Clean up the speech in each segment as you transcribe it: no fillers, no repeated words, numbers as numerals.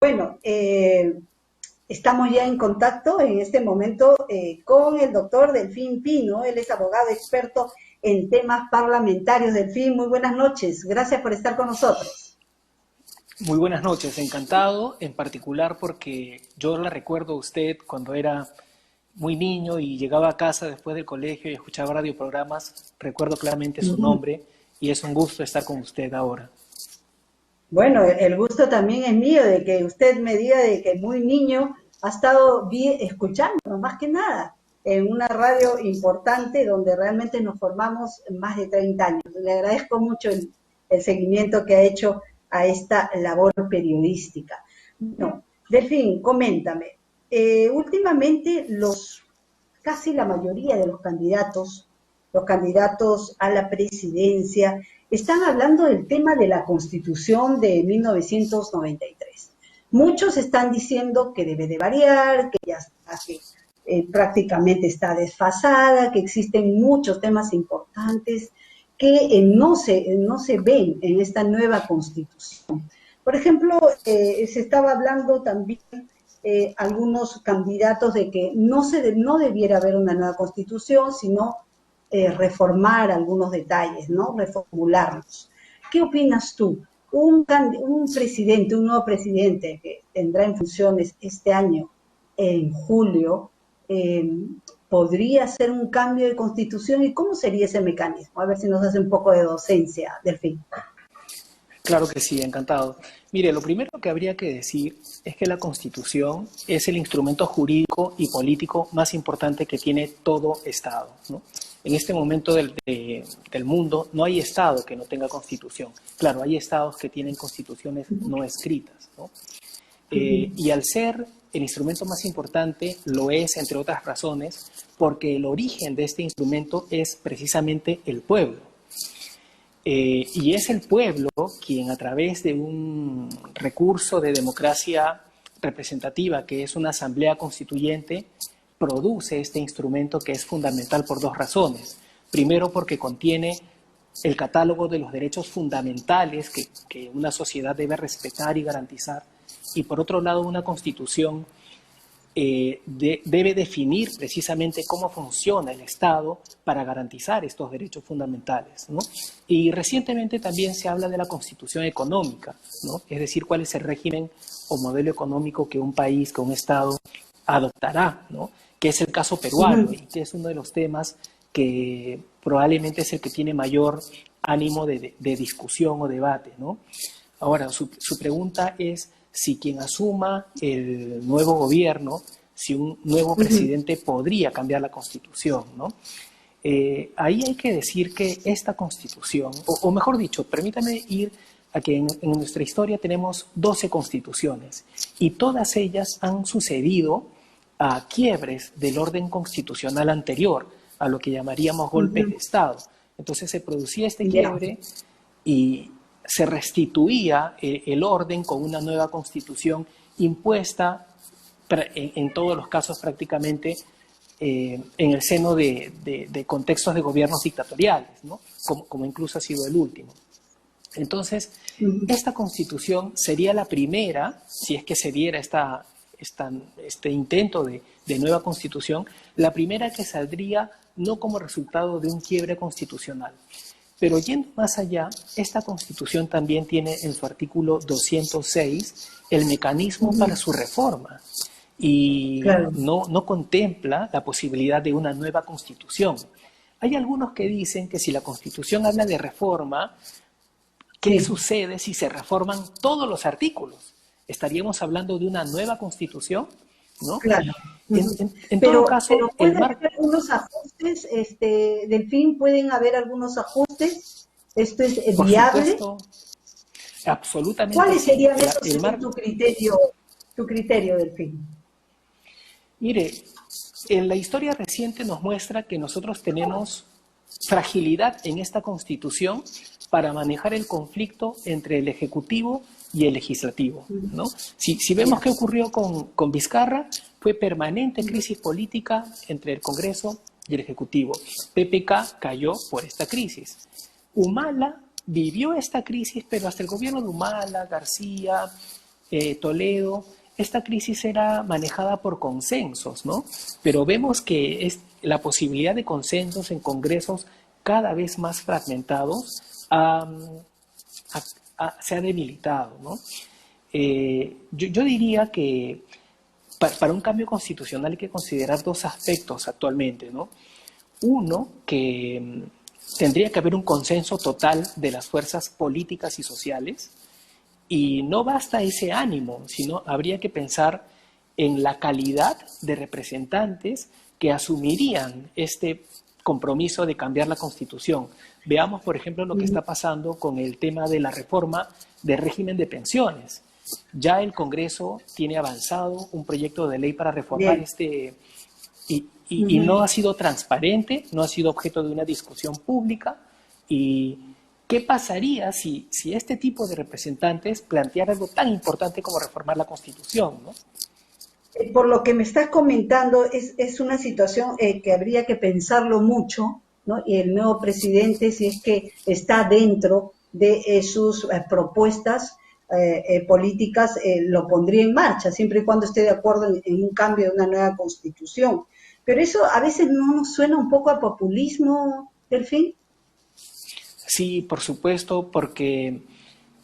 Bueno, estamos ya en contacto en este momento con el doctor Delfín Pino. Él es abogado experto en temas parlamentarios. Delfín, muy buenas noches. Gracias por estar con nosotros. Muy buenas noches, encantado, en particular porque yo la recuerdo a usted cuando era muy niño y llegaba a casa después del colegio y escuchaba radioprogramas. Recuerdo claramente su nombre y es un gusto estar con usted ahora. Bueno, el gusto también es mío de que usted me diga de que muy niño ha estado escuchando, más que nada, en una radio importante donde realmente nos formamos más de 30 años. Le agradezco mucho el seguimiento que ha hecho a esta labor periodística. No, Delfín, coméntame. Últimamente casi la mayoría de los candidatos a la presidencia, están hablando del tema de la Constitución de 1993. Muchos están diciendo que debe de variar, que ya está, que prácticamente está desfasada, que existen muchos temas importantes que no se ven en esta nueva Constitución. Por ejemplo, se estaba hablando también algunos candidatos de que no debiera haber una nueva Constitución, sino reformar algunos detalles, ¿no? Reformularlos. ¿Qué opinas tú? Un nuevo presidente que tendrá en funciones este año, en julio, ¿podría hacer un cambio de constitución? ¿Y cómo sería ese mecanismo? A ver si nos hace un poco de docencia, Delfín. Claro que sí, encantado. Mire, lo primero que habría que decir es que la Constitución es el instrumento jurídico y político más importante que tiene todo Estado, ¿no? En este momento del mundo no hay Estado que no tenga Constitución. Claro, hay Estados que tienen constituciones no escritas, ¿no? Y al ser el instrumento más importante, lo es, entre otras razones, porque el origen de este instrumento es precisamente el pueblo. Y es el pueblo quien, a través de un recurso de democracia representativa, que es una asamblea constituyente, produce este instrumento que es fundamental por dos razones. Primero, porque contiene el catálogo de los derechos fundamentales que una sociedad debe respetar y garantizar. Y por otro lado, una constitución debe definir precisamente cómo funciona el Estado para garantizar estos derechos fundamentales, ¿no? Y recientemente también se habla de la constitución económica, ¿no? Es decir, cuál es el régimen o modelo económico que un país, que un Estado adoptará, ¿no? Que es el caso peruano y que es uno de los temas que probablemente es el que tiene mayor ánimo de discusión o debate, ¿no? Ahora, su pregunta es si quien asuma el nuevo gobierno, si un nuevo presidente podría cambiar la Constitución, ¿no? Ahí hay que decir que esta Constitución, o mejor dicho, permítame ir a que en nuestra historia tenemos 12 constituciones y todas ellas han sucedido a quiebres del orden constitucional anterior, a lo que llamaríamos golpes de Estado. Entonces se producía este quiebre y se restituía el orden con una nueva constitución impuesta en todos los casos prácticamente en el seno de contextos de gobiernos dictatoriales, ¿no? Como incluso ha sido el último. Entonces, esta constitución sería la primera, si es que se diera este intento de nueva constitución, la primera que saldría no como resultado de un quiebre constitucional. Pero yendo más allá, esta Constitución también tiene en su artículo 206 el mecanismo para su reforma y no contempla la posibilidad de una nueva Constitución. Hay algunos que dicen que si la Constitución habla de reforma, ¿qué sucede si se reforman todos los artículos? ¿Estaríamos hablando de una nueva Constitución? ¿No? Claro. En todo caso, pero pueden haber algunos ajustes, Delfín, pueden haber algunos ajustes. ¿Esto es viable? Por supuesto, absolutamente. ¿Cuáles serían esos según tu criterio, Delfín? Mire, en la historia reciente nos muestra que nosotros tenemos fragilidad en esta Constitución para manejar el conflicto entre el Ejecutivo y el Legislativo, ¿no? Si vemos qué ocurrió con Vizcarra, fue permanente crisis política entre el Congreso y el Ejecutivo. PPK cayó por esta crisis. Humala vivió esta crisis, pero hasta el gobierno de Humala, García, Toledo, esta crisis era manejada por consensos, ¿no? Pero vemos que la posibilidad de consensos en congresos cada vez más fragmentados se ha debilitado, ¿no? Yo diría que para un cambio constitucional hay que considerar dos aspectos actualmente, ¿no? Uno, que tendría que haber un consenso total de las fuerzas políticas y sociales, y no basta ese ánimo, sino habría que pensar en la calidad de representantes que asumirían este compromiso de cambiar la Constitución. Veamos, por ejemplo, lo que está pasando con el tema de la reforma del régimen de pensiones. Ya el Congreso tiene avanzado un proyecto de ley para reformar y no ha sido transparente, no ha sido objeto de una discusión pública. ¿Y qué pasaría si este tipo de representantes planteara algo tan importante como reformar la Constitución, ¿no? Por lo que me estás comentando, es una situación que habría que pensarlo mucho, ¿no? Y el nuevo presidente, si es que está dentro de sus propuestas políticas, lo pondría en marcha, siempre y cuando esté de acuerdo en un cambio de una nueva constitución. Pero eso a veces no nos suena un poco a populismo, Delfín. Sí, por supuesto, porque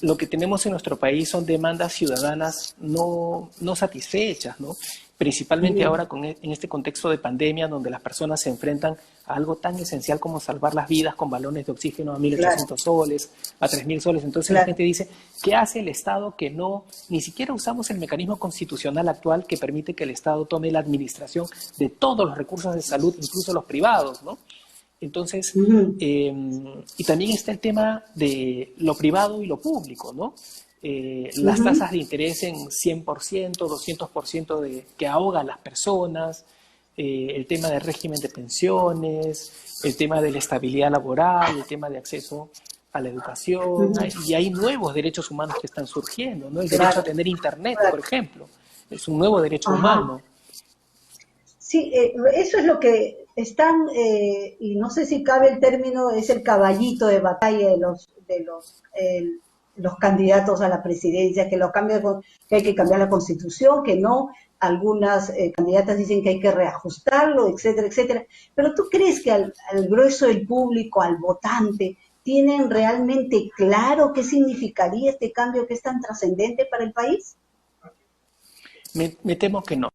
lo que tenemos en nuestro país son demandas ciudadanas no satisfechas, ¿no? Principalmente ahora en este contexto de pandemia, donde las personas se enfrentan a algo tan esencial como salvar las vidas con balones de oxígeno a 1.800 soles, a 3.000 soles. Entonces la gente dice, ¿qué hace el Estado que ni siquiera usamos el mecanismo constitucional actual que permite que el Estado tome la administración de todos los recursos de salud, incluso los privados, ¿no? Entonces, y también está el tema de lo privado y lo público, ¿no? Las tasas de interés en 100%, 200% que ahoga a las personas, el tema del régimen de pensiones, el tema de la estabilidad laboral, el tema de acceso a la educación, y hay nuevos derechos humanos que están surgiendo, ¿no? El derecho a tener internet, por ejemplo, es un nuevo derecho humano. Sí, eso es lo que están, y no sé si cabe el término, es el caballito de batalla de los candidatos a la presidencia, que hay que cambiar la Constitución, que no, algunas candidatas dicen que hay que reajustarlo, etcétera, etcétera. Pero ¿tú crees que al grueso del público, al votante, tienen realmente claro qué significaría este cambio que es tan trascendente para el país? Me temo que no.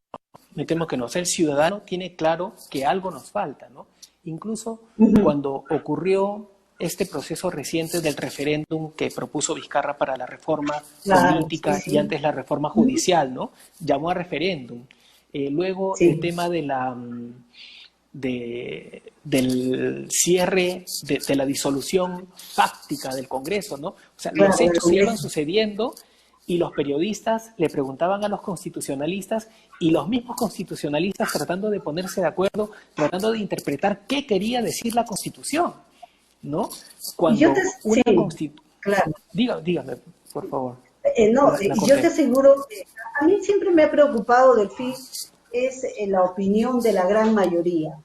Me temo que no. O sea, el ciudadano tiene claro que algo nos falta, ¿no? Incluso cuando ocurrió este proceso reciente del referéndum que propuso Vizcarra para la reforma política y antes la reforma judicial, ¿no? Llamó a referéndum. Luego el tema de del cierre de la disolución fáctica del Congreso, ¿no? O sea, los hechos iban sucediendo y los periodistas le preguntaban a los constitucionalistas y los mismos constitucionalistas tratando de ponerse de acuerdo, tratando de interpretar qué quería decir la Constitución, ¿no? Cuando claro. Dígame, por favor. Yo te aseguro que a mí siempre me ha preocupado, Delfín, es la opinión de la gran mayoría.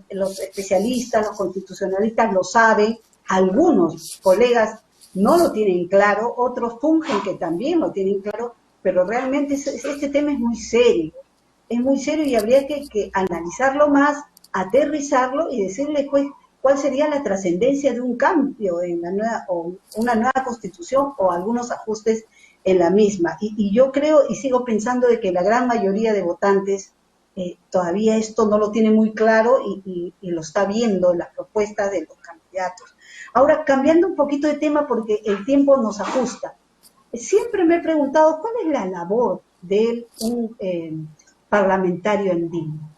Los especialistas, los constitucionalistas lo saben, algunos colegas no lo tienen claro, otros fungen que también lo tienen claro, pero realmente este tema es muy serio y habría que analizarlo más, aterrizarlo y decirle cuál sería la trascendencia de un cambio en una nueva constitución o algunos ajustes en la misma. Y yo creo y sigo pensando de que la gran mayoría de votantes todavía esto no lo tiene muy claro y lo está viendo en las propuestas de los candidatos. Ahora, cambiando un poquito de tema porque el tiempo nos ajusta, siempre me he preguntado cuál es la labor de un parlamentario andino.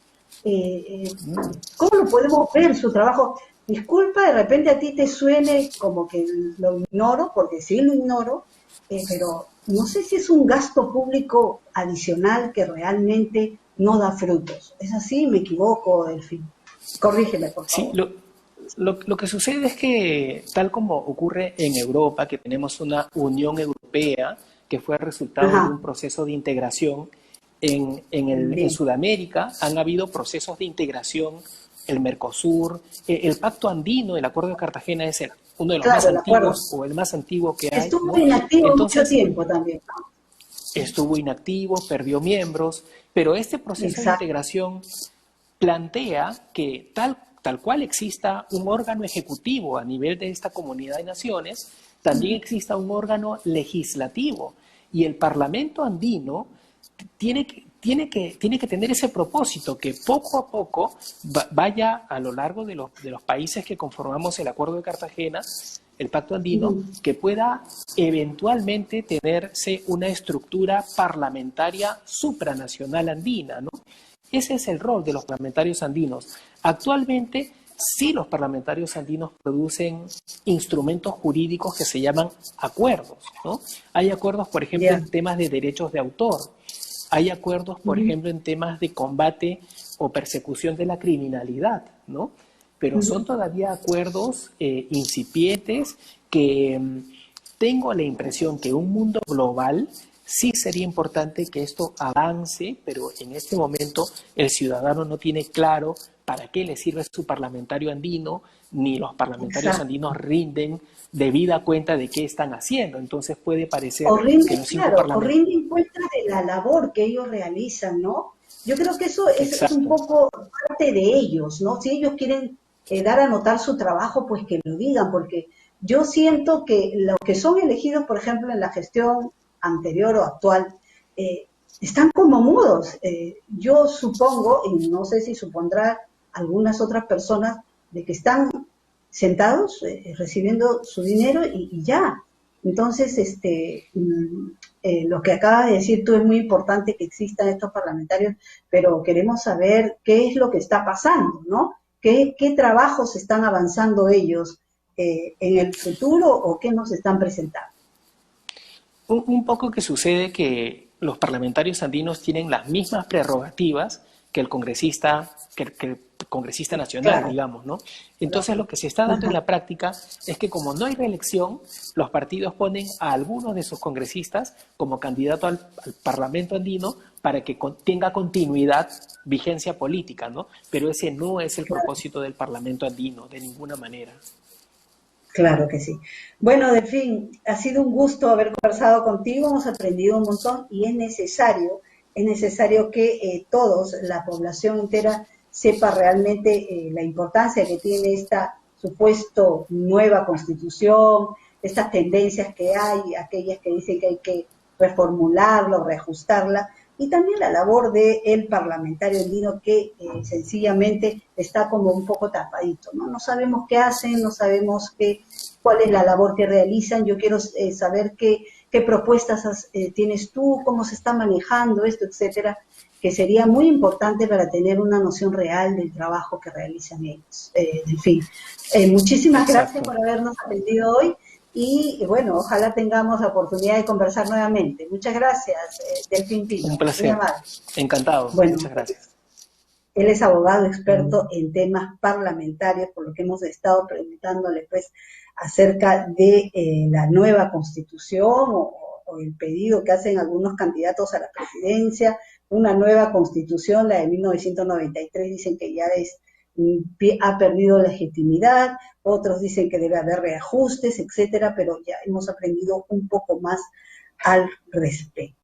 ¿Cómo lo podemos ver su trabajo? Disculpa, de repente a ti te suene como que lo ignoro, porque sí lo ignoro, pero no sé si es un gasto público adicional que realmente no da frutos. ¿Es así? ¿Me equivoco, Delfín? Corrígeme, por favor. Sí, lo que sucede es que, tal como ocurre en Europa, que tenemos una Unión Europea que fue resultado de un proceso de integración, en Sudamérica han habido procesos de integración, el Mercosur, el Pacto Andino, el Acuerdo de Cartagena es uno de los más antiguos o el más antiguo que hay. Estuvo inactivo mucho tiempo también, ¿no? estuvo inactivo, perdió miembros, pero este proceso de Exacto. integración plantea que tal cual exista un órgano ejecutivo a nivel de esta comunidad de naciones, también exista un órgano legislativo. Y el Parlamento andino tiene que tener ese propósito, que poco a poco vaya a lo largo de los países que conformamos el Acuerdo de Cartagena, el Pacto Andino, Ujú. que pueda eventualmente tenerse una estructura parlamentaria supranacional andina, ¿no? Ese es el rol de los parlamentarios andinos. Actualmente, sí, los parlamentarios andinos producen instrumentos jurídicos que se llaman acuerdos, ¿no? Hay acuerdos, por ejemplo, Ya. en temas de derechos de autor. Hay acuerdos, por Ujú. ejemplo, en temas de combate o persecución de la criminalidad, ¿no? Pero son Ujú. todavía acuerdos incipientes que tengo la impresión que un mundo global sí sería importante que esto avance, pero en este momento el ciudadano no tiene claro para qué le sirve su parlamentario andino, ni los parlamentarios Exacto. andinos rinden debida cuenta de qué están haciendo. Entonces puede O parecer que rinde, los cinco claro, o parlamentarios... rinde cuenta de la labor que ellos realizan, ¿no? Yo creo que eso es un Exacto, poco parte de ellos, ¿no? Si ellos quieren dar a notar su trabajo, pues que lo digan, porque yo siento que los que son elegidos, por ejemplo, en la gestión anterior o actual, eh, están como mudos. Yo supongo, y no sé si supondrá algunas otras personas, de que están sentados recibiendo su dinero y ya. Entonces, lo que acaba de decir tú es muy importante que existan estos parlamentarios, pero queremos saber qué es lo que está pasando, ¿no? ¿Qué trabajos están avanzando ellos en el futuro o qué nos están presentando? un poco que sucede que los parlamentarios andinos tienen las mismas prerrogativas que el congresista nacional, Claro, digamos, ¿no? Entonces claro. lo que se está dando en Ajá. la práctica es que como no hay reelección, los partidos ponen a algunos de sus congresistas como candidato al Parlamento andino para que tenga continuidad, vigencia política, ¿no? Pero ese no es el propósito del Parlamento andino, de ninguna manera. Claro que sí. Bueno, Delfín, ha sido un gusto haber conversado contigo, hemos aprendido un montón y es necesario que todos, la población entera, sepa realmente la importancia que tiene esta supuesto nueva constitución, estas tendencias que hay, aquellas que dicen que hay que reformularla, reajustarla, y también la labor del parlamentario andino que sencillamente está como un poco tapadito, ¿no? No sabemos qué hacen, no sabemos cuál es la labor que realizan. Yo quiero saber qué propuestas tienes tú, cómo se está manejando esto, etcétera, que sería muy importante para tener una noción real del trabajo que realizan ellos. En fin, muchísimas gracias Exacto. por habernos atendido hoy y bueno, ojalá tengamos la oportunidad de conversar nuevamente. Muchas gracias, Delfín Un Pino, muy placer. amable. Encantado. Bueno, Muchas gracias. él es abogado experto en temas parlamentarios, por lo que hemos estado preguntándole pues acerca de la nueva constitución o el pedido que hacen algunos candidatos a la presidencia, una nueva constitución, la de 1993, dicen que ya ha perdido legitimidad, otros dicen que debe haber reajustes, etcétera, pero ya hemos aprendido un poco más al respecto.